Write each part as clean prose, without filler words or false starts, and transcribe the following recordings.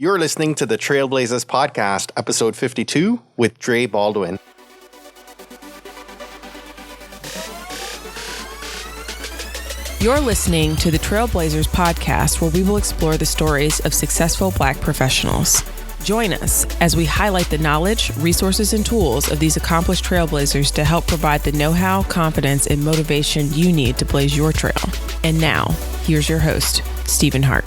You're listening to the Trailblazers Podcast, episode 52, with Dre Baldwin. You're listening to the Trailblazers Podcast, where we will explore the stories of successful Black professionals. Join us as we highlight the knowledge, resources, and tools of these accomplished trailblazers to help provide the know-how, confidence, and motivation you need to blaze your trail. And now, here's your host, Stephen Hart.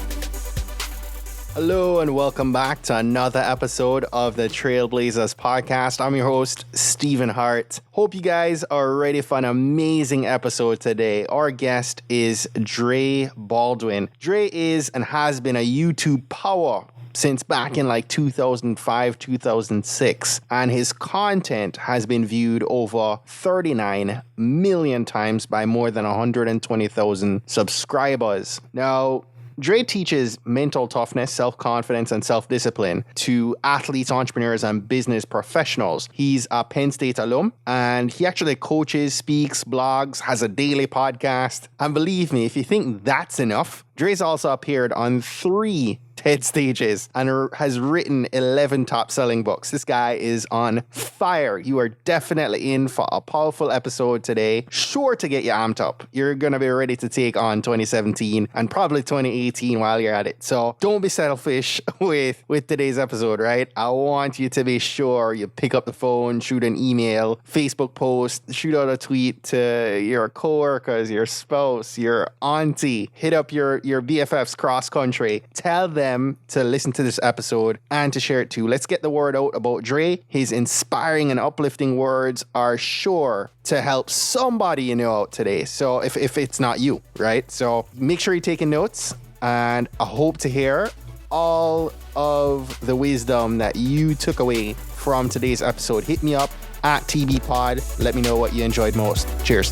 Hello and welcome back to another episode of the Trailblazers Podcast. I'm your host, Stephen Hart. Hope you guys are ready for an amazing episode today. Our guest is Dre Baldwin. Dre is and has been a YouTube power since back in like 2005, 2006. And his content has been viewed over 39 million times by more than 120,000 subscribers. Now, Dre teaches mental toughness, self-confidence, and self-discipline to athletes, entrepreneurs, and business professionals. He's a Penn State alum, and he actually coaches, speaks, blogs, has a daily podcast. And believe me, if you think that's enough, Dre's also appeared on 3 TED stages and has written 11 top-selling books. This guy is on fire. You are definitely in for a powerful episode today. Sure to get you amped up. You're going to be ready to take on 2017 and probably 2018 while you're at it. So don't be selfish with today's episode, right? I want you to be sure you pick up the phone, shoot an email, Facebook post, shoot out a tweet to your coworkers, your spouse, your auntie. Hit up your BFFs cross country. Tell them to listen to this episode and to share it too. Let's get the word out about Dre. His inspiring and uplifting words are sure to help somebody you know out today. So if it's not you, right? So make sure you're taking notes, and I hope to hear all of the wisdom that you took away from today's episode. Hit me up at TBPod. Let me know what you enjoyed most. Cheers.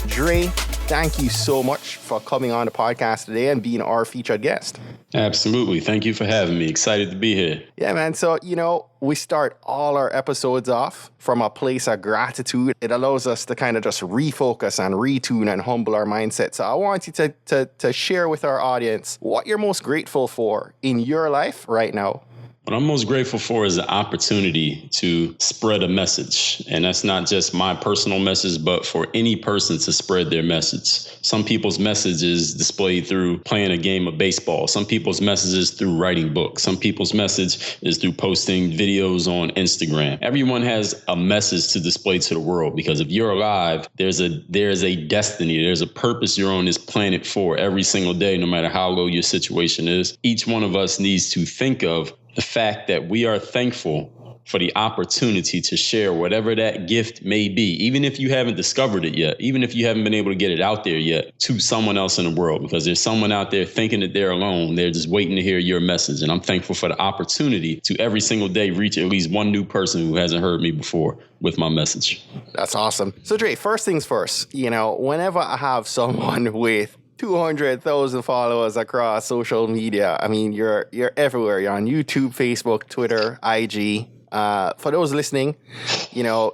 Dre, thank you so much for coming on the podcast today and being our featured guest. Absolutely. Thank you for having me. Excited to be here. Yeah, man. So, we start all our episodes off from a place of gratitude. It allows us to kind of just refocus and retune and humble our mindset. So I want you to share with our audience what you're most grateful for in your life right now. What I'm most grateful for is the opportunity to spread a message. And that's not just my personal message, but for any person to spread their message. Some people's message is displayed through playing a game of baseball. Some people's message is through writing books. Some people's message is through posting videos on Instagram. Everyone has a message to display to the world, because if you're alive, there's a destiny, there's a purpose you're on this planet for every single day, no matter how low your situation is. Each one of us needs to think of the fact that we are thankful for the opportunity to share whatever that gift may be, even if you haven't discovered it yet, even if you haven't been able to get it out there yet, to someone else in the world, because there's someone out there thinking that they're alone. They're just waiting to hear your message. And I'm thankful for the opportunity to every single day reach at least one new person who hasn't heard me before with my message. That's awesome. So Dre, first things first, whenever I have someone with 200,000 followers across social media. I mean, you're everywhere. You're on YouTube, Facebook, Twitter, IG. For those listening,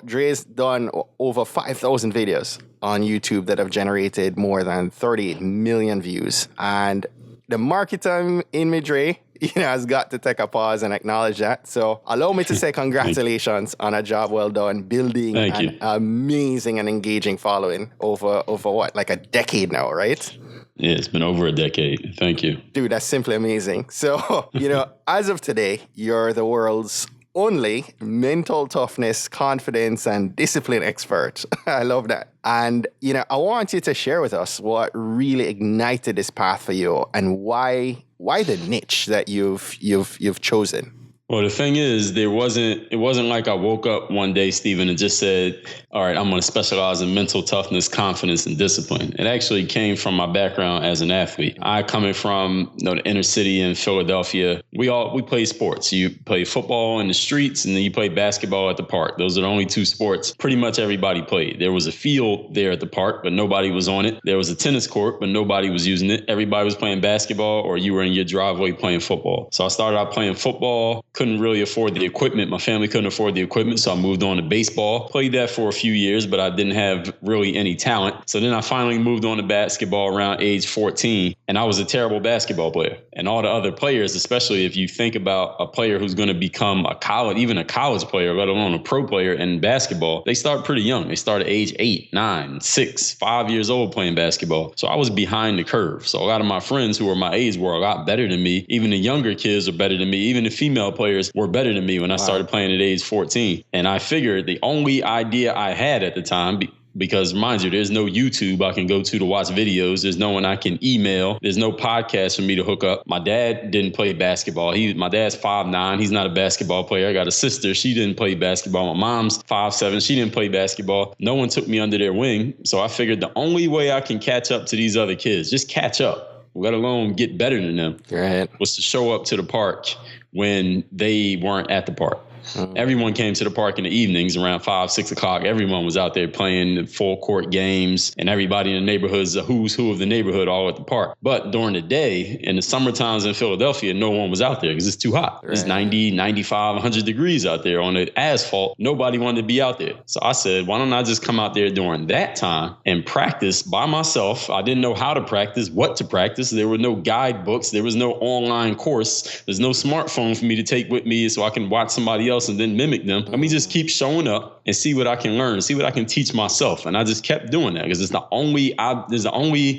Dre's done over 5,000 videos on YouTube that have generated more than 38 million views. And the marketer in me, Dre, has got to take a pause and acknowledge that. So allow me to say congratulations on a job well done, building an amazing and engaging following over what, like a decade now, right? Yeah, it's been over a decade. Thank you. Dude, that's simply amazing. So, as of today, you're the world's only mental toughness, confidence, and discipline expert. I love that. And, I want you to share with us what really ignited this path for you and why the niche that you've chosen. Well, the thing is, it wasn't like I woke up one day, Stephen, and just said, all right, I'm going to specialize in mental toughness, confidence, and discipline. It actually came from my background as an athlete. I coming from the inner city in Philadelphia, we play sports. You play football in the streets, and then you play basketball at the park. Those are the only 2 sports pretty much everybody played. There was a field there at the park, but nobody was on it. There was a tennis court, but nobody was using it. Everybody was playing basketball, or you were in your driveway playing football. So I started out playing football. couldn't really afford the equipment. My family couldn't afford the equipment, so I moved on to baseball. Played that for a few years, but I didn't have really any talent. So then I finally moved on to basketball around age 14, and I was a terrible basketball player. And all the other players, especially if you think about a player who's going to become even a college player, let alone a pro player in basketball, they start pretty young. They start at age 8, 9, 6, 5 years old playing basketball. So I was behind the curve. So a lot of my friends who were my age were a lot better than me. Even the younger kids were better than me. Even the female players were better than me when I started playing at age 14. And I figured the only idea I had at the time, because mind you, there's no YouTube I can go to watch videos. There's no one I can email. There's no podcast for me to hook up. My dad didn't play basketball. My dad's 5'9". He's not a basketball player. I got a sister. She didn't play basketball. My mom's 5'7". She didn't play basketball. No one took me under their wing. So I figured the only way I can catch up to these other kids, just catch up, let alone get better than them, was to show up to the park when they weren't at the park. Everyone came to the park in the evenings around 5, 6 o'clock. Everyone was out there playing full court games, and everybody in the neighborhood's the who's who of the neighborhood all at the park. But during the day, in the summer times in Philadelphia, no one was out there because it's too hot. It's 90, 95, 100 degrees out there on the asphalt. Nobody wanted to be out there. So I said, why don't I just come out there during that time and practice by myself? I didn't know how to practice, what to practice. There were no guidebooks. There was no online course. There's no smartphone for me to take with me so I can watch somebody else and then mimic them. Let me just keep showing up and see what I can learn, see what I can teach myself. And I just kept doing that because it's the only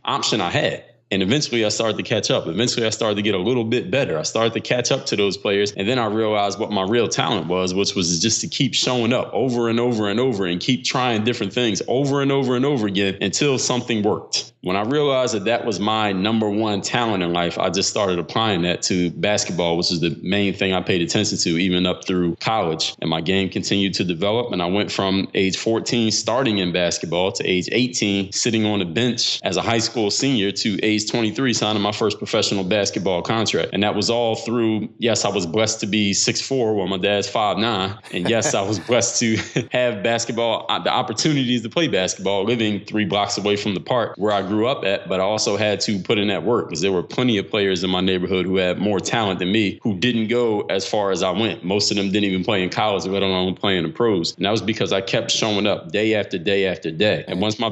option I had. And eventually I started to catch up. Eventually I started to get a little bit better. I started to catch up to those players. And then I realized what my real talent was, which was just to keep showing up over and over and over and keep trying different things over and over and over again until something worked. When I realized that was my number one talent in life, I just started applying that to basketball, which is the main thing I paid attention to, even up through college. And my game continued to develop. And I went from age 14 starting in basketball to age 18 sitting on the bench as a high school senior to age 23 signing my first professional basketball contract. And that was all through, yes, I was blessed to be 6'4", while my dad's 5'9". And yes, I was blessed to have basketball, the opportunities to play basketball, living 3 blocks away from the park where I grew up at, but I also had to put in that work because there were plenty of players in my neighborhood who had more talent than me who didn't go as far as I went. Most of them didn't even play in college, let alone play in the pros. And that was because I kept showing up day after day after day. And once I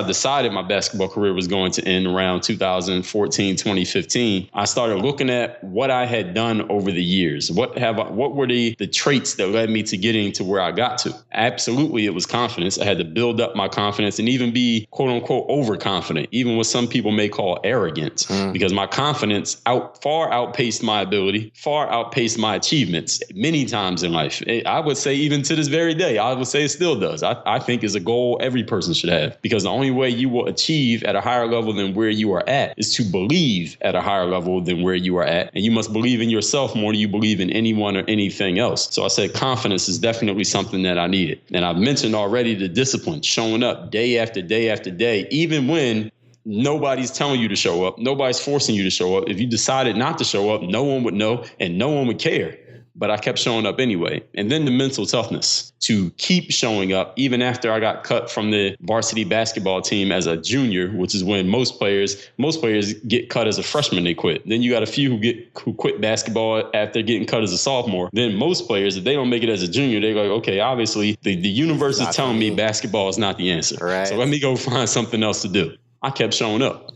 decided my basketball career was going to end around 2014, 2015, I started looking at what I had done over the years. What were the traits that led me to getting to where I got to? Absolutely, it was confidence. I had to build up my confidence and even be, quote unquote, overconfident, even what some people may call arrogant, because my confidence far outpaced my ability, far outpaced my achievements many times in life. I would say even to this very day, I would say it still does. I think is a goal every person should have, because the only way you will achieve at a higher level than where you are at is to believe at a higher level than where you are at. And you must believe in yourself more than you believe in anyone or anything else. So I said confidence is definitely something that I needed. And I've mentioned already the discipline, showing up day after day after day, even when nobody's telling you to show up, nobody's forcing you to show up. If you decided not to show up, no one would know and no one would care. But I kept showing up anyway. And then the mental toughness to keep showing up even after I got cut from the varsity basketball team as a junior, which is when most players get cut as a freshman, they quit. Then you got a few who quit basketball after getting cut as a sophomore. Then most players, if they don't make it as a junior, they're like, okay, obviously the universe is telling me basketball is not the answer. Right. So let me go find something else to do. I kept showing up.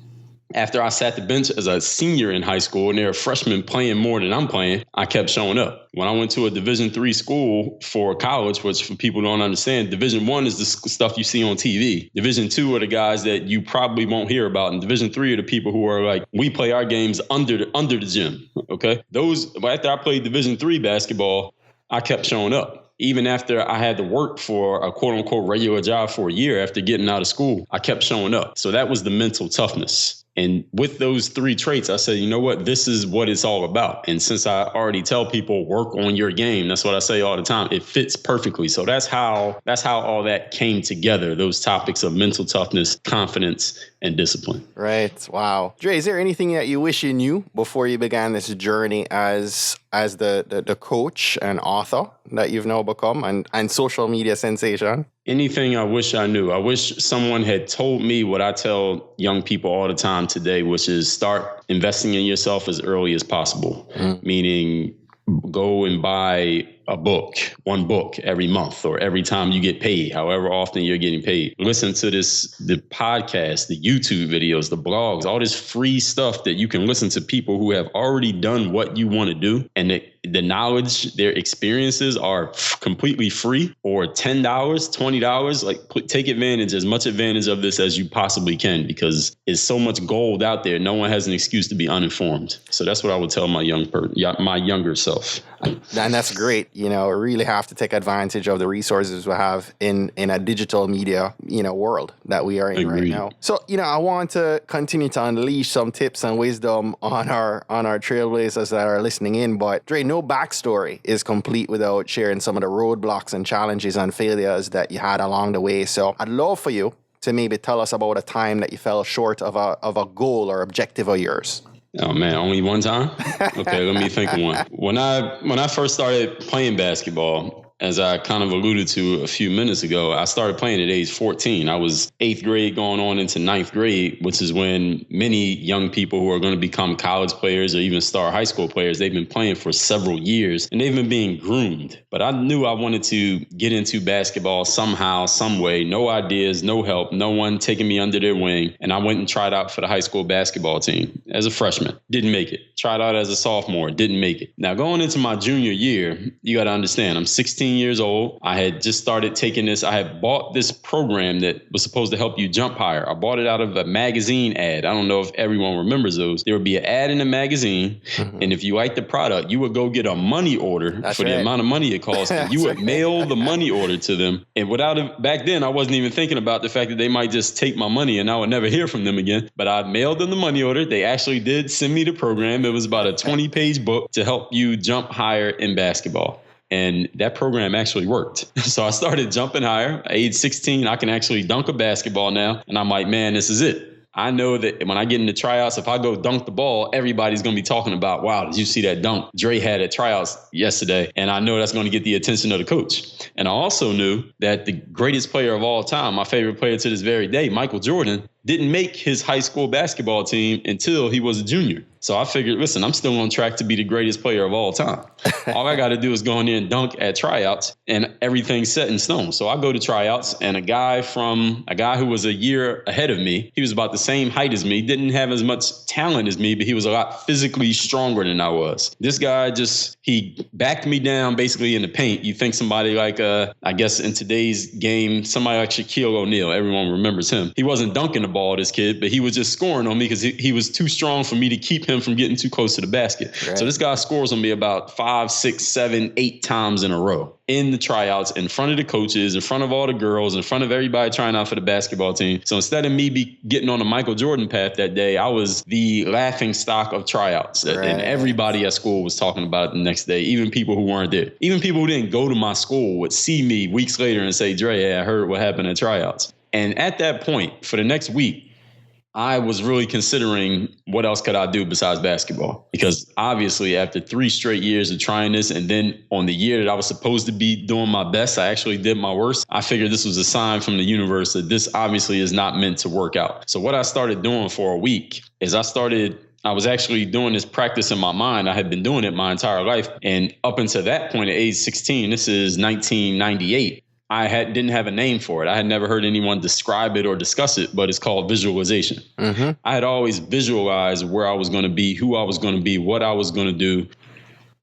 After I sat the bench as a senior in high school and there were freshmen playing more than I'm playing, I kept showing up. When I went to a Division III school for college, which for people who don't understand, Division I is the stuff you see on TV. Division II are the guys that you probably won't hear about. And Division III are the people who are like, we play our games under the gym. Okay. After I played Division III basketball, I kept showing up. Even after I had to work for a quote unquote regular job for a year after getting out of school, I kept showing up. So that was the mental toughness. And with those 3 traits, I said, you know what, this is what it's all about. And since I already tell people work on your game, that's what I say all the time. It fits perfectly. So that's how all that came together. Those topics of mental toughness, confidence, and discipline. Right. Wow. Dre, is there anything that you wish you knew before you began this journey as the coach and author that you've now become and social media sensation? Anything I wish I knew. I wish someone had told me what I tell young people all the time today, which is start investing in yourself as early as possible, meaning go and buy one book every month or every time you get paid, however often you're getting paid. Listen to the podcast, the YouTube videos, the blogs, all this free stuff that you can listen to people who have already done what you want to do. And the knowledge, their experiences are completely free, or $10, $20. Like, take as much advantage of this as you possibly can, because there's so much gold out there. No one has an excuse to be uninformed. So that's what I would tell my younger self. And that's great. Really have to take advantage of the resources we have in a digital media, world that we are in right now. So, I want to continue to unleash some tips and wisdom on our trailblazers that are listening in. But Dre, no backstory is complete without sharing some of the roadblocks and challenges and failures that you had along the way. So I'd love for you to maybe tell us about a time that you fell short of a goal or objective of yours. Oh man, only one time? Okay, let me think of one. When I first started playing basketball, as I kind of alluded to a few minutes ago, I started playing at age 14. I was 8th grade going on into 9th grade, which is when many young people who are going to become college players or even star high school players, they've been playing for several years and they've been being groomed. But I knew I wanted to get into basketball somehow, some way. No ideas, no help, no one taking me under their wing. And I went and tried out for the high school basketball team as a freshman. Didn't make it. Tried out as a sophomore. Didn't make it. Now, going into my junior year, you got to understand, I'm 16 years old. I had just started taking this. I had bought this program that was supposed to help you jump higher. I bought it out of a magazine ad. I don't know if everyone remembers those. There would be an ad in a magazine. And if you liked the product, you would go get a money order the amount of money it cost. And you would mail the money order to them. And back then, I wasn't even thinking about the fact that they might just take my money and I would never hear from them again. But I mailed them the money order. They actually did send me the program. It was about a 20-page book to help you jump higher in basketball. And that program actually worked. So I started jumping higher. At age 16, I can actually dunk a basketball now. And I'm like, man, this is it. I know that when I get into tryouts, if I go dunk the ball, everybody's going to be talking about, wow, did you see that dunk Dre had at tryouts yesterday? And I know that's going to get the attention of the coach. And I also knew that the greatest player of all time, my favorite player to this very day, Michael Jordan, didn't make his high school basketball team until he was a junior. So I figured, listen, I'm still on track to be the greatest player of all time. All I got to do is go in there and dunk at tryouts and everything's set in stone. So I go to tryouts and a guy who was a year ahead of me, he was about the same height as me, didn't have as much talent as me, but he was a lot physically stronger than I was. This guy he backed me down basically in the paint. You think somebody like, I guess in today's game, somebody like Shaquille O'Neal, everyone remembers him. He wasn't dunking the ball, this kid, but he was just scoring on me because he was too strong for me to keep him from getting too close to the basket. Right. So this guy scores on me about 5, 6, 7, 8 times in a row in the tryouts, in front of the coaches, in front of all the girls, in front of everybody trying out for the basketball team. So instead of me getting on the Michael Jordan path that day, I was the laughing stock of tryouts. Right. And everybody at school was talking about it the next day, even people who weren't there. Even people who didn't go to my school would see me weeks later and say, Dre, hey, I heard what happened at tryouts. And at that point, for the next week, I was really considering what else could I do besides basketball? Because obviously after 3 straight years of trying this, and then on the year that I was supposed to be doing my best, I actually did my worst. I figured this was a sign from the universe that this obviously is not meant to work out. So what I started doing for a week is I was actually doing this practice in my mind. I had been doing it my entire life. And up until that point at age 16, this is 1998. I didn't have a name for it. I had never heard anyone describe it or discuss it, but it's called visualization. Mm-hmm. I had always visualized where I was going to be, who I was going to be, what I was going to do.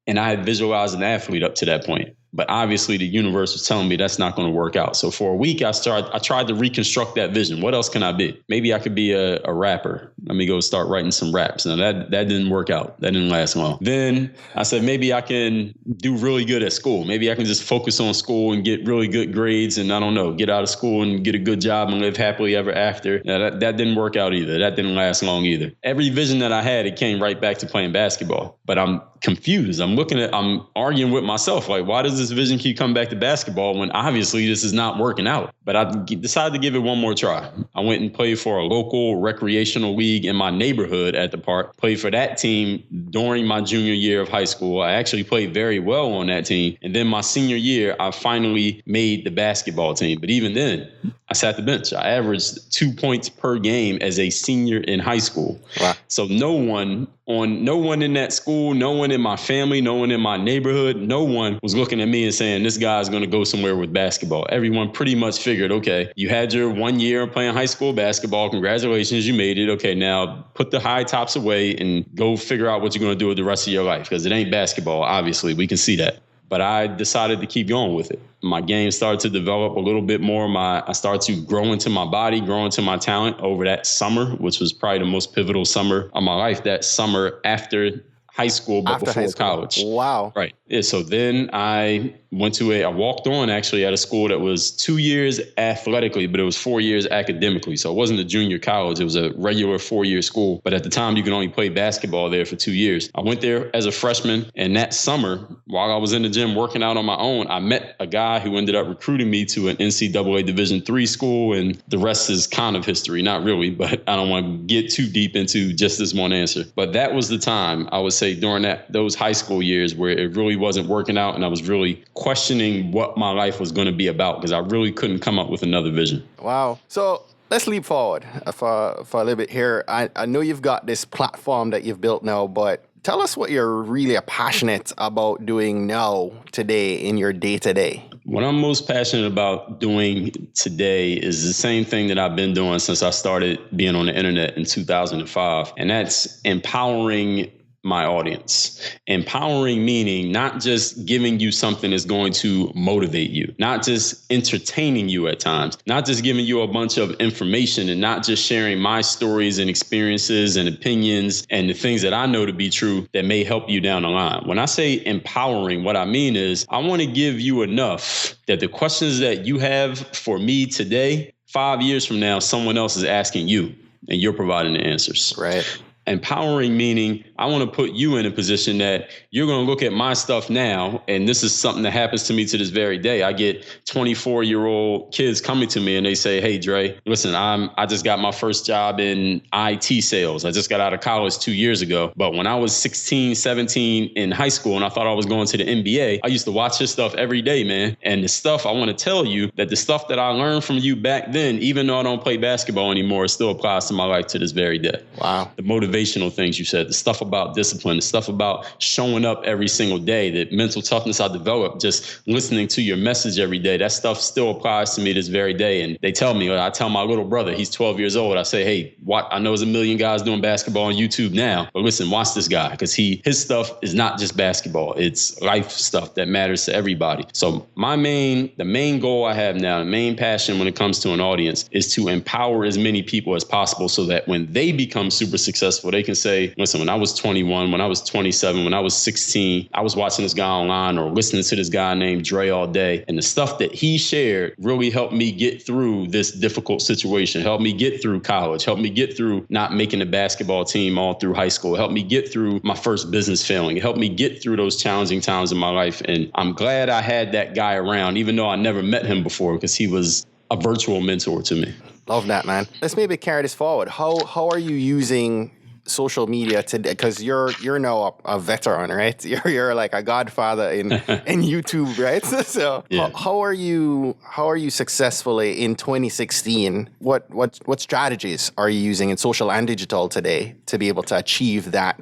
And I had visualized an athlete up to that point. But obviously the universe was telling me that's not going to work out. So for a week, I tried to reconstruct that vision. What else can I be? Maybe I could be a rapper. Let me go start writing some raps. Now that didn't work out. That didn't last long. Then I said, maybe I can do really good at school. Maybe I can just focus on school and get really good grades and, I don't know, get out of school and get a good job and live happily ever after. Now that didn't work out either. That didn't last long either. Every vision that I had, it came right back to playing basketball. But I'm confused. I'm arguing with myself. Like, why does this vision keep coming back to basketball when obviously this is not working out? But I decided to give it one more try. I went and played for a local recreational league in my neighborhood at the park. Played for that team during my junior year of high school. I actually played very well on that team. And then my senior year, I finally made the basketball team. But even then, I sat the bench. I averaged 2 points per game as a senior in high school. Wow. So no one in that school, no one in my family, no one in my neighborhood, no one was looking at me and saying, this guy's going to go somewhere with basketball. Everyone pretty much figured, okay, you had your 1 year playing high school basketball. Congratulations, you made it. Okay, now put the high tops away and go figure out what you're going to do with the rest of your life, because it ain't basketball, obviously. We can see that. But I decided to keep going with it. My game started to develop a little bit more. I started to grow into my body, grow into my talent over that summer, which was probably the most pivotal summer of my life. That summer after high school, but before college. Wow. Right. Yeah, so then I walked on actually at a school that was 2 years athletically, but it was 4 years academically. So it wasn't a junior college. It was a regular 4-year school. But at the time, you could only play basketball there for 2 years. I went there as a freshman. And that summer, while I was in the gym working out on my own, I met a guy who ended up recruiting me to an NCAA Division III school. And the rest is kind of history. Not really, but I don't want to get too deep into just this one answer. But that was the time, I would say, during those high school years where it really wasn't working out. And I was really questioning what my life was going to be about, because I really couldn't come up with another vision. Wow. So let's leap forward for a little bit here. I know you've got this platform that you've built now, but tell us what you're really passionate about doing now, today, in your day-to-day. What I'm most passionate about doing today is the same thing that I've been doing since I started being on the internet in 2005, and that's empowering my audience. Empowering meaning not just giving you something that's going to motivate you, not just entertaining you at times, not just giving you a bunch of information, and not just sharing my stories and experiences and opinions and the things that I know to be true that may help you down the line. When I say empowering, what I mean is I want to give you enough that the questions that you have for me today, 5 years from now, someone else is asking you and you're providing the answers. Right. Empowering meaning I want to put you in a position that you're going to look at my stuff now, and this is something that happens to me to this very day. I get 24-year-old kids coming to me and they say, hey, Dre, listen, I just got my first job in IT sales. I just got out of college 2 years ago. But when I was 16, 17 in high school and I thought I was going to the NBA, I used to watch this stuff every day, man. And the stuff, I want to tell you that the stuff that I learned from you back then, even though I don't play basketball anymore, it still applies to my life to this very day. Wow. The motivational things you said, the stuff about discipline, the stuff about showing up every single day, that mental toughness I developed just listening to your message every day, that stuff still applies to me this very day. And they tell me, I tell my little brother, he's 12 years old, I say, hey, I know there's a million guys doing basketball on YouTube now, but listen, watch this guy, because his stuff is not just basketball, it's life stuff that matters to everybody. So the main goal I have now, the main passion when it comes to an audience is to empower as many people as possible so that when they become super successful, they can say, listen, when I was 21, when I was 27, when I was 16, I was watching this guy online or listening to this guy named Dre all day. And the stuff that he shared really helped me get through this difficult situation, helped me get through college, helped me get through not making the basketball team all through high school, helped me get through my first business failing, it helped me get through those challenging times in my life. And I'm glad I had that guy around, even though I never met him before, because he was a virtual mentor to me. Love that, man. Let's maybe carry this forward. How are you using social media today? Because you're now a veteran, right? You're like a godfather in YouTube, right? So yeah. How are you successfully in 2016? What strategies are you using in social and digital today to be able to achieve that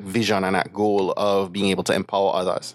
vision and that goal of being able to empower others?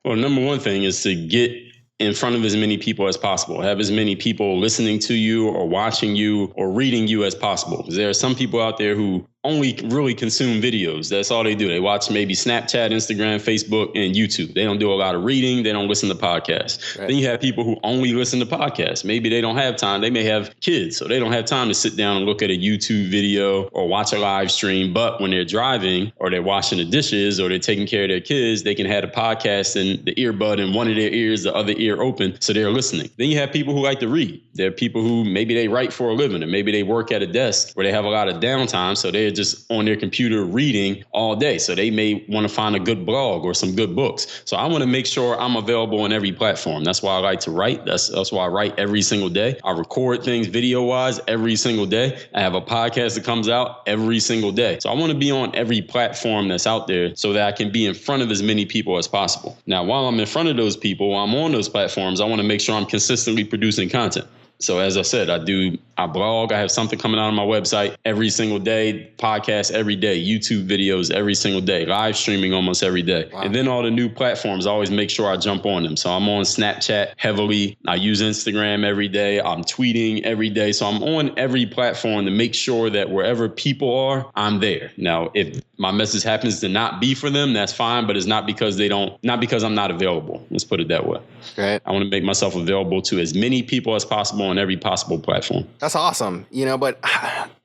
Well, number one thing is to get in front of as many people as possible. Have as many people listening to you or watching you or reading you as possible. Because there are some people out there who only really consume videos. That's all they do. They watch maybe Snapchat, Instagram, Facebook, and YouTube. They don't do a lot of reading. They don't listen to podcasts. Right. Then you have people who only listen to podcasts. Maybe they don't have time. They may have kids, so they don't have time to sit down and look at a YouTube video or watch a live stream. But when they're driving or they're washing the dishes or they're taking care of their kids, they can have a podcast in the earbud in one of their ears, the other ear open, so they're listening. Then you have people who like to read. There are people who maybe they write for a living, and maybe they work at a desk where they have a lot of downtime, so they're just on their computer reading all day. So they may want to find a good blog or some good books. So I want to make sure I'm available on every platform. That's why I like to write. That's why I write every single day. I record things video-wise every single day. I have a podcast that comes out every single day. So I want to be on every platform that's out there so that I can be in front of as many people as possible. Now, while I'm in front of those people, while I'm on those platforms, I want to make sure I'm consistently producing content. So as I said, I blog, I have something coming out on my website every single day, podcasts every day, YouTube videos every single day, live streaming almost every day. Wow. And then all the new platforms, I always make sure I jump on them. So I'm on Snapchat heavily. I use Instagram every day. I'm tweeting every day. So I'm on every platform to make sure that wherever people are, I'm there. Now, if my message happens to not be for them, that's fine, but it's not because not because I'm not available. Let's put it that way. Right. I want to make myself available to as many people as possible on every possible platform. That's awesome. But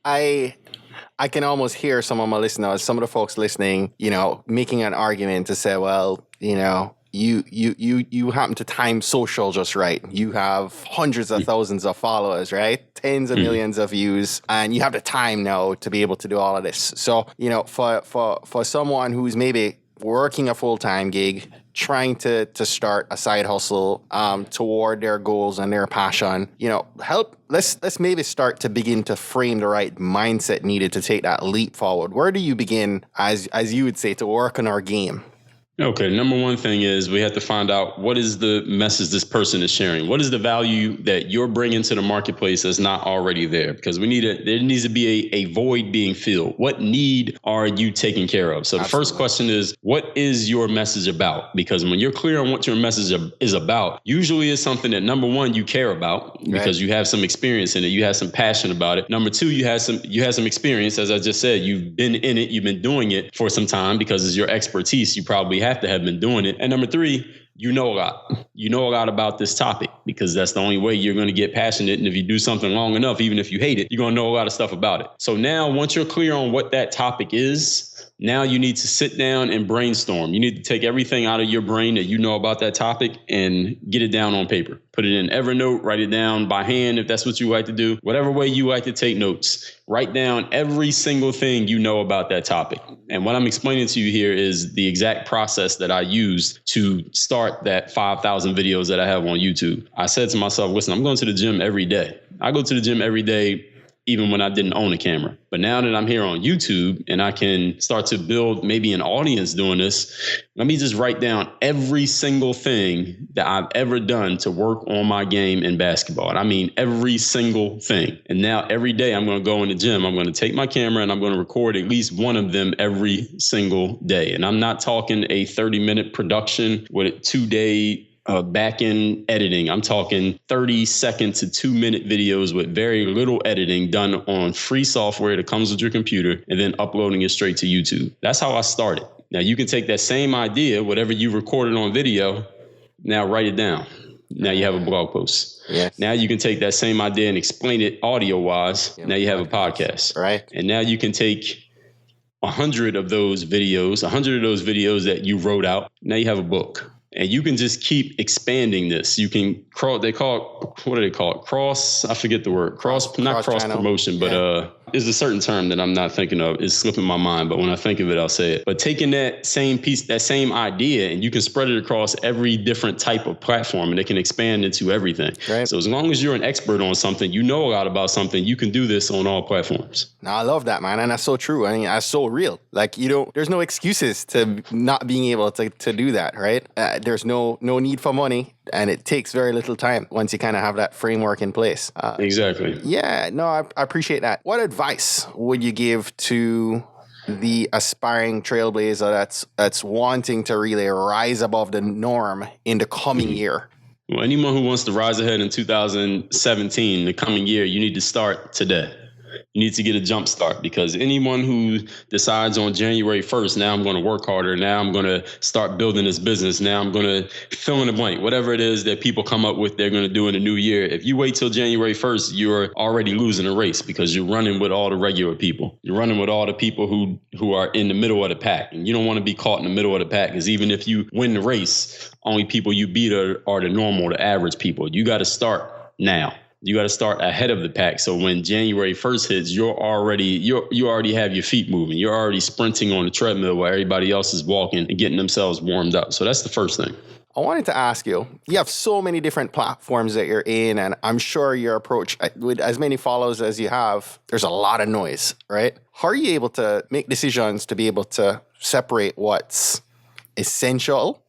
I can almost hear some of my listeners, some of the folks listening, making an argument to say, well, you happen to time social just right. You have hundreds of thousands of followers, right? Tens of millions of views, and you have the time now to be able to do all of this. So, for someone who's maybe working a full-time gig, trying to start a side hustle toward their goals and their passion, let's maybe start to begin to frame the right mindset needed to take that leap forward. Where do you begin, as you would say, to work on our game? Okay, number one thing is we have to find out what is the message this person is sharing. What is the value that you're bringing to the marketplace that's not already there? Because there needs to be a void being filled. What need are you taking care of? So the first question is, what is your message about? Because when you're clear on what your message is about, usually it's something that, number one, you care about because you have some experience in it. You have some passion about it. Number two, you have some experience. As I just said, you've been in it. You've been doing it for some time because it's your expertise. You probably have to have been doing it. And number three, you know a lot. You know a lot about this topic because that's the only way you're going to get passionate. And if you do something long enough, even if you hate it, you're going to know a lot of stuff about it. So now once you're clear on what that topic is, now you need to sit down and brainstorm. You need to take everything out of your brain that you know about that topic and get it down on paper. Put it in Evernote, write it down by hand if that's what you like to do. Whatever way you like to take notes, write down every single thing you know about that topic. And what I'm explaining to you here is the exact process that I used to start that 5,000 videos that I have on YouTube. I said to myself, listen, I'm going to the gym every day. I go to the gym every day, even when I didn't own a camera. But now that I'm here on YouTube and I can start to build maybe an audience doing this, let me just write down every single thing that I've ever done to work on my game in basketball. And I mean every single thing. And now every day I'm going to go in the gym, I'm going to take my camera and I'm going to record at least one of them every single day. And I'm not talking a 30-minute production with a 2-day back-end editing. I'm talking 30-second to 2-minute videos with very little editing done on free software that comes with your computer and then uploading it straight to YouTube. That's how I started. Now you can take that same idea, whatever you recorded on video, now write it down. Now you have a blog post. Yes. Now you can take that same idea and explain it audio-wise. Now you have a podcast. Right. And now you can take 100 of those videos that you wrote out. Now you have a book. And you can just keep expanding this. You can what do they call it? Cross, I forget the word. Not cross promotion, but there's a certain term that I'm not thinking of. It's slipping my mind, but when I think of it, I'll say it. But taking that same piece, that same idea, and you can spread it across every different type of platform, and it can expand into everything. Right. So as long as you're an expert on something, you know a lot about something, you can do this on all platforms. Now, I love that, man. And that's so true. I mean, that's so real. Like, there's no excuses to not being able to do that, right? There's no need for money. And it takes very little time once you kind of have that framework in place. Exactly. Yeah, no, I appreciate that. What advice would you give to the aspiring trailblazer that's wanting to really rise above the norm in the coming year? Well, anyone who wants to rise ahead in 2017, the coming year, you need to start today. You need to get a jump start, because anyone who decides on January 1st, now I'm going to work harder, now I'm going to start building this business, now I'm going to fill in the blank, whatever it is that people come up with they're going to do in the new year. If you wait till January 1st, you're already losing a race, because you're running with all the regular people. You're running with all the people who are in the middle of the pack. And you don't want to be caught in the middle of the pack, because even if you win the race, only people you beat are the normal, the average people. You got to start now. You got to start ahead of the pack. So when January 1st hits, you already have your feet moving. You're already sprinting on the treadmill while everybody else is walking and getting themselves warmed up. So that's the first thing. I wanted to ask you have so many different platforms that you're in, and I'm sure your approach with as many followers as you have, there's a lot of noise, right? How are you able to make decisions to be able to separate what's essential,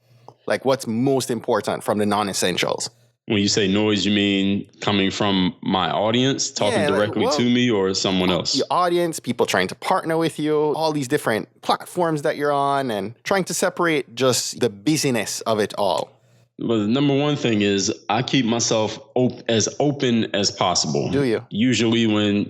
like what's most important from the non-essentials? When you say noise, you mean coming from my audience, talking directly to me, or someone else? Your audience, people trying to partner with you, all these different platforms that you're on, and trying to separate just the busyness of it all. Well, the number one thing is I keep myself as open as possible. Do you? Usually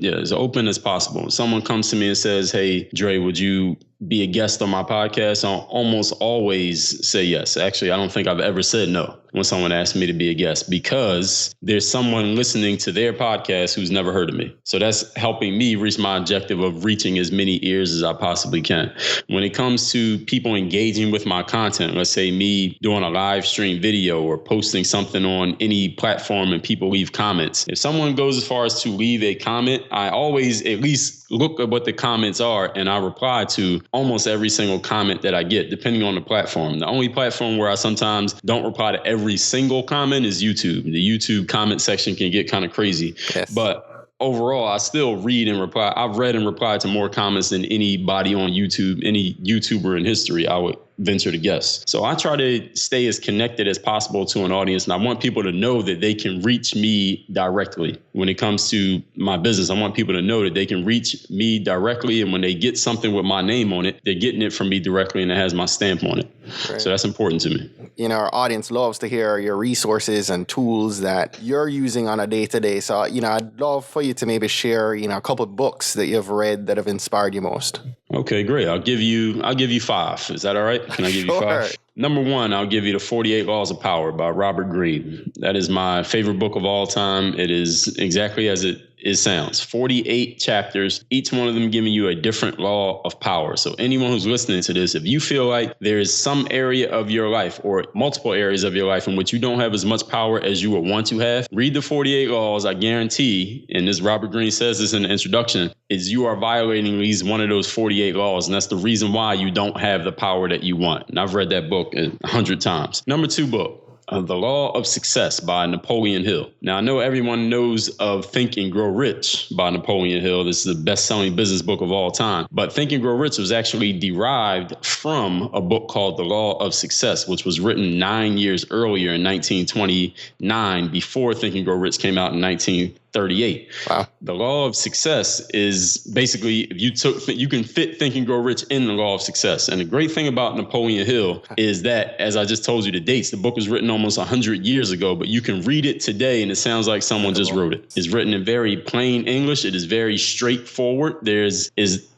as open as possible. If someone comes to me and says, hey, Dre, would you be a guest on my podcast? I'll almost always say yes. Actually, I don't think I've ever said no when someone asks me to be a guest, because there's someone listening to their podcast who's never heard of me. So that's helping me reach my objective of reaching as many ears as I possibly can. When it comes to people engaging with my content, let's say me doing a live stream video or posting something on any platform and people leave comments. If someone goes as far as to leave a comment, I always at least look at what the comments are, and I reply to almost every single comment that I get, depending on the platform. The only platform where I sometimes don't reply to every single comment is YouTube. The YouTube comment section can get kind of crazy. Yes. But overall, I still read and reply. I've read and replied to more comments than anybody on YouTube, any YouTuber in history, I would venture to guess. So I try to stay as connected as possible to an audience, and I want people to know that they can reach me directly. When it comes to my business, I want people to know that they can reach me directly, and when they get something with my name on it, they're getting it from me directly, and it has my stamp on it. Right. So that's important to me. Our audience loves to hear your resources and tools that you're using on a day-to-day. So, I'd love for you to maybe share, a couple of books that you've read that have inspired you most. Okay, great. I'll give you 5. Is that all right? Can I give you 5? Number 1, I'll give you the 48 Laws of Power by Robert Greene. That is my favorite book of all time. It is exactly as it sounds. 48 chapters, each one of them giving you a different law of power. So anyone who's listening to this, if you feel like there is some area of your life or multiple areas of your life in which you don't have as much power as you would want to have, read the 48 laws. I guarantee, and this Robert Greene says this in the introduction, is you are violating at least one of those 48 laws. And that's the reason why you don't have the power that you want. And I've read that book 100 times. Number 2 book. The Law of Success by Napoleon Hill. Now, I know everyone knows of Think and Grow Rich by Napoleon Hill. This is the best-selling business book of all time. But Think and Grow Rich was actually derived from a book called The Law of Success, which was written 9 years earlier in 1929, before Think and Grow Rich came out in 1938. Wow. The Law of Success is basically, if you can fit Think and Grow Rich in the Law of Success. And the great thing about Napoleon Hill is that, as I just told you the dates, the book was written almost 100 years ago, but you can read it today and it sounds like someone just wrote it. It's written in very plain English. It is very straightforward.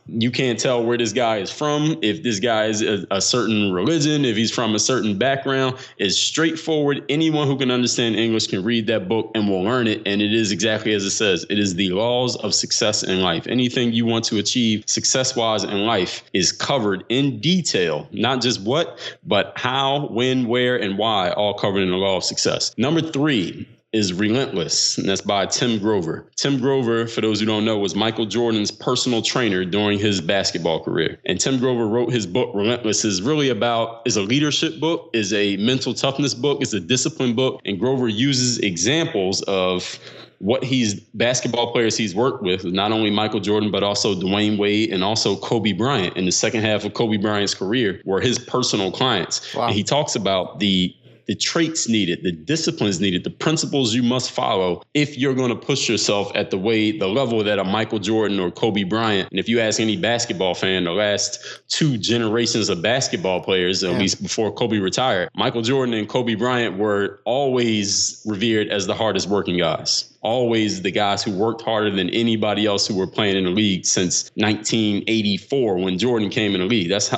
You can't tell where this guy is from, if this guy is a certain religion, if he's from a certain background. It's straightforward. Anyone who can understand English can read that book and will learn it. And it is exactly as it says. It is the laws of success in life. Anything you want to achieve success-wise in life is covered in detail. Not just what, but how, when, where, and why, all covered in the law of success. Number 3 is Relentless, and that's by Tim Grover. Tim Grover, for those who don't know, was Michael Jordan's personal trainer during his basketball career. And Tim Grover wrote his book, Relentless, is a leadership book, is a mental toughness book, is a discipline book. And Grover uses examples of what basketball players he's worked with, not only Michael Jordan, but also Dwayne Wade and also Kobe Bryant in the second half of Kobe Bryant's career were his personal clients. Wow. And he talks about the traits needed, the disciplines needed, the principles you must follow if you're going to push yourself at the level that a Michael Jordan or Kobe Bryant. And if you ask any basketball fan, the last 2 generations of basketball players, at least before Kobe retired, Michael Jordan and Kobe Bryant were always revered as the hardest working guys. Always the guys who worked harder than anybody else who were playing in the league since 1984 when Jordan came in the league. That's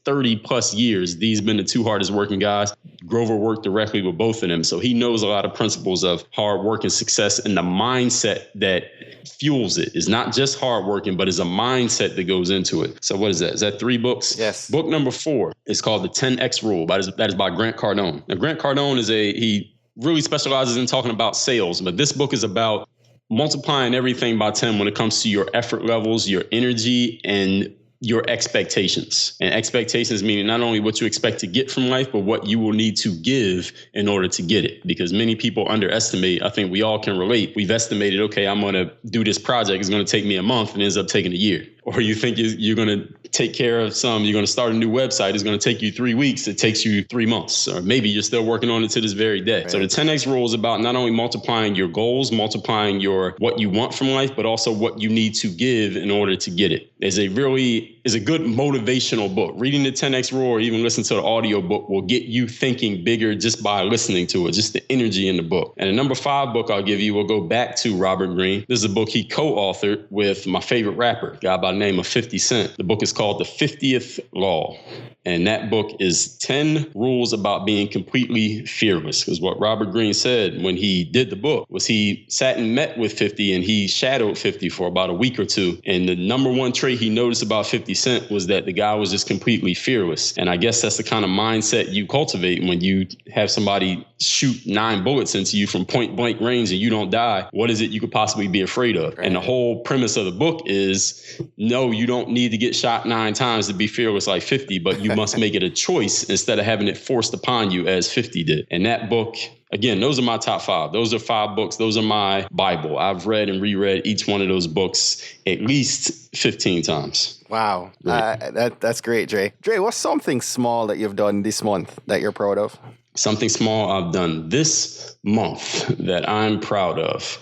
30 plus years. These have been the 2 hardest working guys. Grover worked directly with both of them. So he knows a lot of principles of hard work and success, and the mindset that fuels it is not just hard working, but is a mindset that goes into it. So what is that? Is that 3 books? Yes. Book number 4 is called The 10X Rule. That is by Grant Cardone. Now, Grant Cardone is really specializes in talking about sales, but this book is about multiplying everything by 10 when it comes to your effort levels, your energy, and your expectations. And expectations meaning not only what you expect to get from life, but what you will need to give in order to get it. Because many people underestimate, I think we all can relate. We've estimated, okay, I'm going to do this project. It's going to take me a month and ends up taking a year. Or you think you're going to take care of you're going to start a new website. It's going to take you 3 weeks. It takes you 3 months. Or maybe you're still working on it to this very day. Right. So the 10X rule is about not only multiplying your goals, multiplying what you want from life, but also what you need to give in order to get it. Is a good motivational book. Reading the 10X rule or even listening to the audio book will get you thinking bigger just by listening to it, just the energy in the book. And the number 5 book I'll give you will go back to Robert Greene. This is a book he co-authored with my favorite rapper, a guy by the name of 50 Cent. The book is called The 50th Law. And that book is 10 rules about being completely fearless. Because what Robert Greene said when he did the book was he sat and met with 50 and he shadowed 50 for about a week or two. And the number one trait he noticed about 50 Cent was that the guy was just completely fearless. And I guess that's the kind of mindset you cultivate when you have somebody shoot 9 bullets into you from point blank range and you don't die. What is it you could possibly be afraid of? Right. And the whole premise of the book is, no, you don't need to get shot 9 times to be fearless like 50, but you must make it a choice instead of having it forced upon you as 50 did. And that book, again, those are my top 5. Those are 5 books. Those are my Bible. I've read and reread each one of those books at least 15 times. Wow. That's great, Dre. Dre, what's something small that you've done this month that you're proud of? Something small I've done this month that I'm proud of.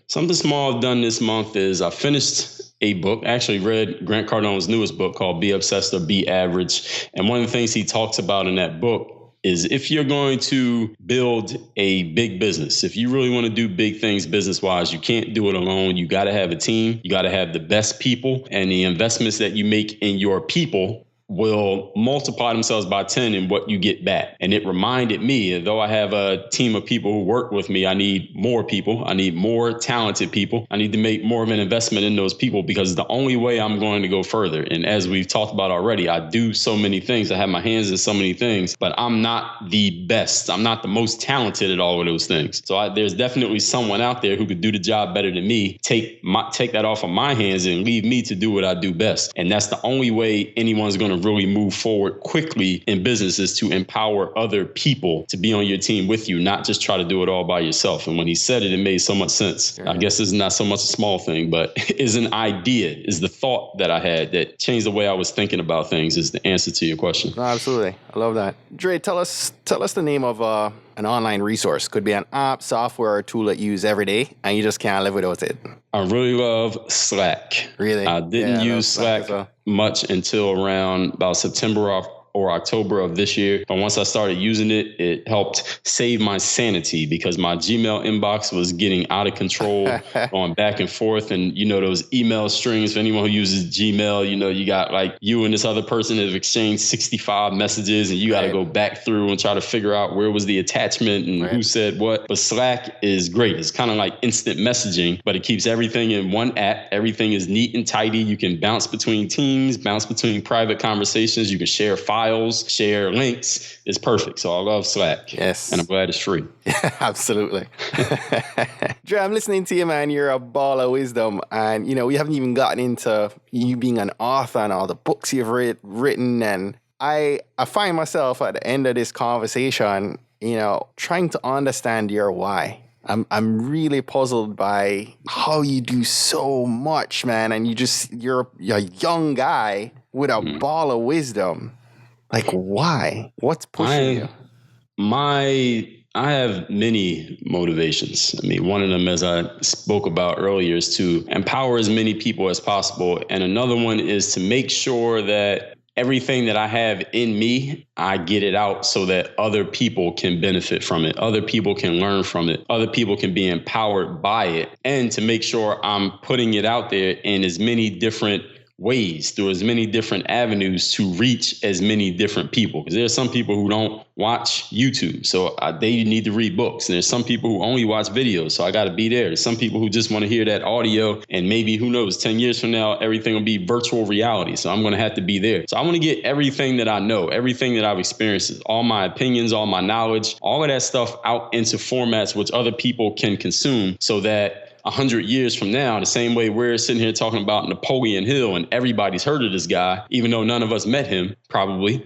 Something small I've done this month is I finished a book. I actually read Grant Cardone's newest book called Be Obsessed or Be Average. And one of the things he talks about in that book is if you're going to build a big business, if you really want to do big things business-wise, you can't do it alone. You got to have a team. You got to have the best people, and the investments that you make in your people will multiply themselves by 10 in what you get back. And it reminded me, though I have a team of people who work with me, I need more people. I need more talented people. I need to make more of an investment in those people because it's the only way I'm going to go further. And as we've talked about already, I do so many things. I have my hands in so many things, but I'm not the best. I'm not the most talented at all of those things. So there's definitely someone out there who could do the job better than me, take that off of my hands and leave me to do what I do best. And that's the only way anyone's going to really move forward quickly in business is to empower other people to be on your team with you, not just try to do it all by yourself. And when he said it, it made so much sense. I guess it's not so much a small thing, but is an idea, is the thought that I had that changed the way I was thinking about things is the answer to your question. No, absolutely. I love that. Dre, tell us the name of an online resource. Could be an app, software, or tool that you use every day and you just can't live without it. I really love Slack. Really? I didn't use Slack much until around about September or October of this year. But once I started using it, it helped save my sanity because my Gmail inbox was getting out of control, going back and forth. And, those email strings, for anyone who uses Gmail, you got like you and this other person have exchanged 65 messages and you got to go back through and try to figure out where was the attachment and who said what. But Slack is great. It's kind of like instant messaging, but it keeps everything in one app. Everything is neat and tidy. You can bounce between teams, bounce between private conversations. You can share files, share links. It's perfect. So I love Slack. Yes. And I'm glad it's free. Absolutely. Dre, I'm listening to you, man. You're a ball of wisdom. And, we haven't even gotten into you being an author and all the books you've written. And I find myself at the end of this conversation, trying to understand your why. I'm really puzzled by how you do so much, man. And you're a young guy with a ball of wisdom. Like, why? What's pushing you? I have many motivations. I mean, one of them, as I spoke about earlier, is to empower as many people as possible. And another one is to make sure that everything that I have in me, I get it out so that other people can benefit from it. Other people can learn from it. Other people can be empowered by it. And to make sure I'm putting it out there in as many different ways, through as many different avenues to reach as many different people. Because there's some people who don't watch YouTube, so they need to read books. And there's some people who only watch videos, so I got to be there. There's some people who just want to hear that audio, and maybe, who knows, 10 years from now, everything will be virtual reality. So I'm going to have to be there. So I want to get everything that I know, everything that I've experienced, all my opinions, all my knowledge, all of that stuff out into formats which other people can consume, so that 100 years from now, the same way we're sitting here talking about Napoleon Hill and everybody's heard of this guy, even though none of us met him, probably.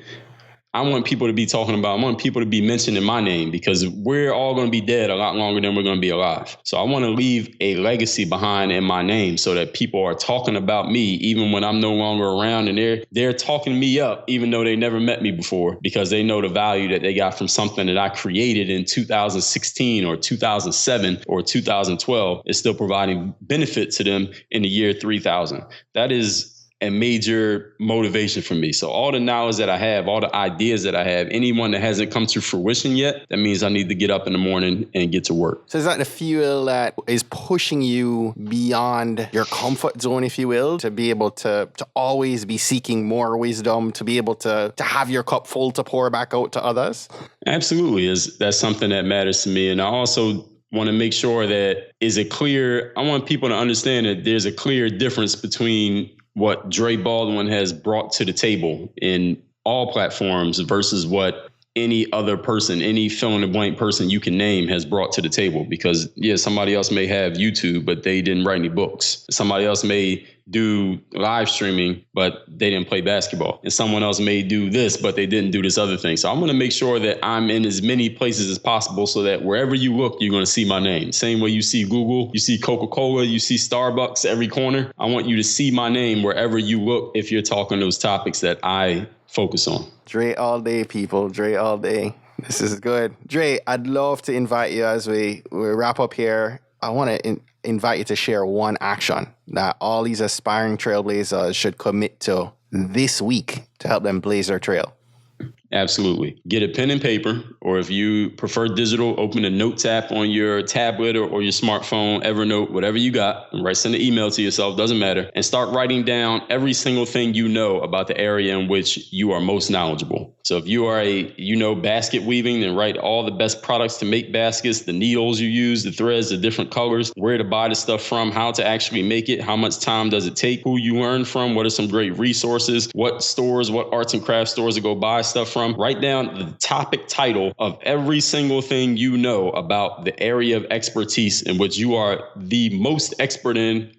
I want people to be talking about, I want people to be mentioning my name, because we're all going to be dead a lot longer than we're going to be alive. So I want to leave a legacy behind in my name, so that people are talking about me even when I'm no longer around, and they're talking me up even though they never met me before, because they know the value that they got from something that I created in 2016 or 2007 or 2012 is still providing benefit to them in the year 3000. That is a major motivation for me. So all the knowledge that I have, all the ideas that I have, anyone that hasn't come to fruition yet, that means I need to get up in the morning and get to work. So is that the fuel that is pushing you beyond your comfort zone, if you will, to be able to always be seeking more wisdom, to be able to have your cup full to pour back out to others? Absolutely. That's something that matters to me. And I also want to make sure that I want people to understand that there's a clear difference between what Dre Baldwin has brought to the table in all platforms versus what any other person, any fill-in-the-blank person you can name has brought to the table. Because, yeah, somebody else may have YouTube, but they didn't write any books. Somebody else may do live streaming, but they didn't play basketball. And someone else may do this, but they didn't do this other thing. So I'm going to make sure that I'm in as many places as possible, so that wherever you look, you're going to see my name. Same way you see Google, you see Coca-Cola, you see Starbucks every corner. I want you to see my name wherever you look if you're talking those topics that I focus on. Dre all day, people. Dre all day. This is good. Dre, I'd love to invite you as we wrap up here. I want to invite you to share one action that all these aspiring trailblazers should commit to this week to help them blaze their trail. Absolutely. Get a pen and paper, or if you prefer digital, open a notes app on your tablet or your smartphone, Evernote, whatever you got, and send an email to yourself, doesn't matter, and start writing down every single thing you know about the area in which you are most knowledgeable. So if you are basket weaving, then write all the best products to make baskets, the needles you use, the threads, the different colors, where to buy the stuff from, how to actually make it, how much time does it take, who you learn from, what are some great resources, what stores, what arts and crafts stores to go buy stuff from. Write down the topic title of every single thing you know about the area of expertise in which you are the most expert in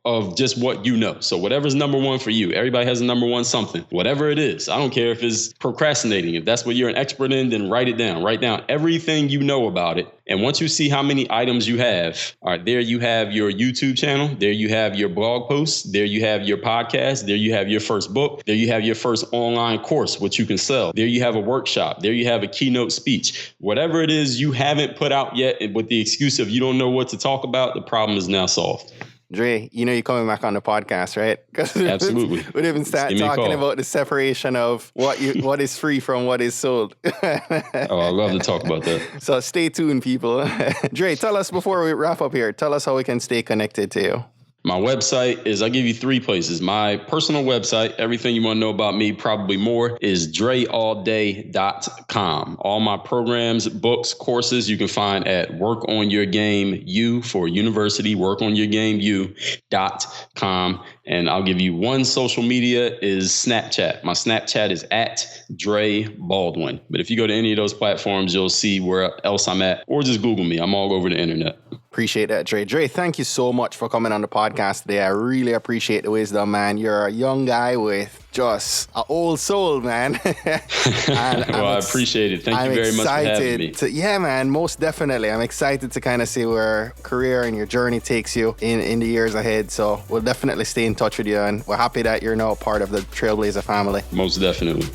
of just what you know. So whatever's number one for you, everybody has a number one something, whatever it is. I don't care if it's procrastinating. If that's what you're an expert in, then write it down. Write down everything you know about it. And once you see how many items you have, all right, there you have your YouTube channel. There you have your blog posts. There you have your podcast. There you have your first book. There you have your first online course, which you can sell. There you have a workshop. There you have a keynote speech. Whatever it is you haven't put out yet, and with the excuse of you don't know what to talk about, the problem is now solved. Dre, you're coming back on the podcast, right? Absolutely. We didn't start talking about the separation of what is free from what is sold. Oh, I love to talk about that. So stay tuned, people. Dre, tell us before we wrap up here, tell us how we can stay connected to you. My website is, I'll give you 3 places. My personal website, everything you want to know about me, probably more, is dreallday.com. All my programs, books, courses, you can find at Work On Your Game U for university, workonyourgameu.com. And I'll give you one social media is Snapchat. My Snapchat is at Dre Baldwin. But if you go to any of those platforms, you'll see where else I'm at, or just Google me. I'm all over the internet. Appreciate that, Dre. Dre, thank you so much for coming on the podcast today. I really appreciate the wisdom, man. You're a young guy with just an old soul, man. I appreciate it. Thank you very much for having me. Yeah, man, most definitely. I'm excited to kind of see where career and your journey takes you in the years ahead. So we'll definitely stay in touch with you, and we're happy that you're now part of the Trailblazer family. Most definitely.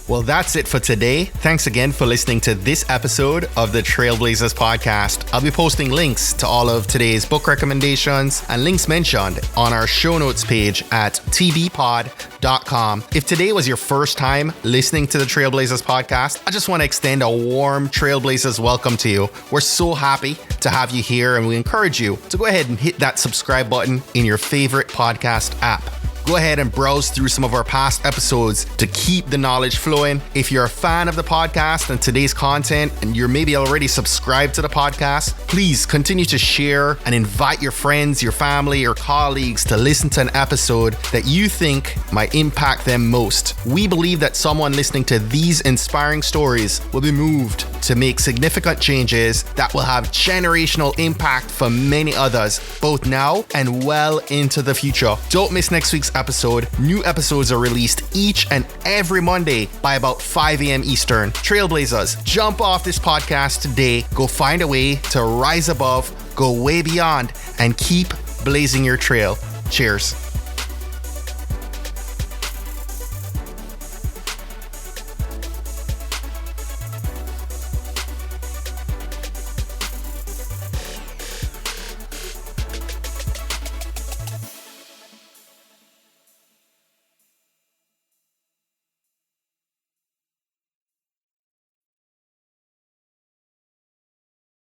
Well, that's it for today. Thanks again for listening to this episode of the Trailblazers podcast. I'll be posting links to all of today's book recommendations and links mentioned on our show notes page at tbpod.com. If today was your first time listening to the Trailblazers podcast, I just want to extend a warm Trailblazers welcome to you. We're so happy to have you here, and we encourage you to go ahead and hit that subscribe button in your favorite podcast app. Go ahead and browse through some of our past episodes to keep the knowledge flowing. If you're a fan of the podcast and today's content, and you're maybe already subscribed to the podcast, please continue to share and invite your friends, your family, or colleagues to listen to an episode that you think might impact them most. We believe that someone listening to these inspiring stories will be moved to make significant changes that will have generational impact for many others, both now and well into the future. Don't miss next week's episode. New episodes are released each and every Monday by about 5 a.m. Eastern. Trailblazers, jump off this podcast today. Go find a way to rise above, go way beyond, and keep blazing your trail. Cheers.